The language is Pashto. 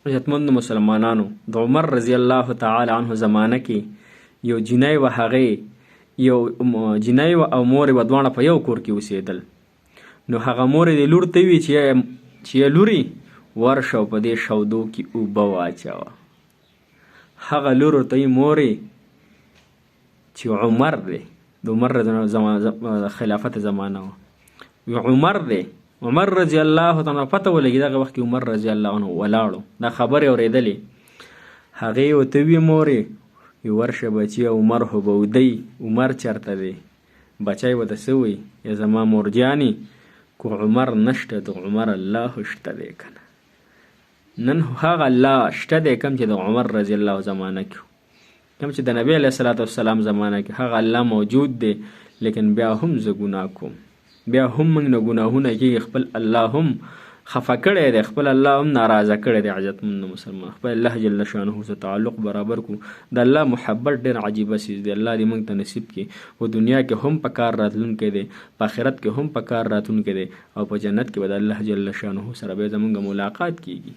عزتمند مسلمانانو د عمر رضی الله تعالی عنه زمانه کې یو جنۍ و هغې یو جنۍ او مور یې دواړه په یو کور کې اوسېدل. نو هغه مور یې لور ته وي چې لورې ورشه په دې شودو کې اوبه واچوه. هغه لور ورته وي مورې چې عمر دی، د عمر خلافت زمانه وه، عمر دی، عمر رضی الله تعالی پته ولګي دغه وخت کې عمر رضی الله عنه ولاړو، دا خبرې اورېدلې. هغې ورته وي مورې ورشه بچیه عمر خو به ودی، عمر چېرته دی؟ بچی ورته څه وایي یا زما مور جانې کو عمر نشته د عمر الله شته دی که نه. نن هغه الله شته دی کوم چې د عمر رضی الله زمانه کې کوم چې د نبی علیه صلات وسلام زمانه کې هغه الله موجود دی. لیکن بیا هم زه ګناه کوم، بیا هم موږ نه ګناهونه کېږي، خپل الله هم خفه کړی دی، خپل الله هم ناراضه کړی دی. عزتمند مسلمان خپل الله جل شانه سره تعلق برابر کو. د الله محبت ډېر عجیبه څیز دی. الله دې موږ ته نصیب کړي. په دنیا کې هم په کار راتلونکی دی، په آخرت کې هم په کار راتلونکی دی، او په جنت کې به د الله جل شانه سره به زموږ ملاقات کېږي.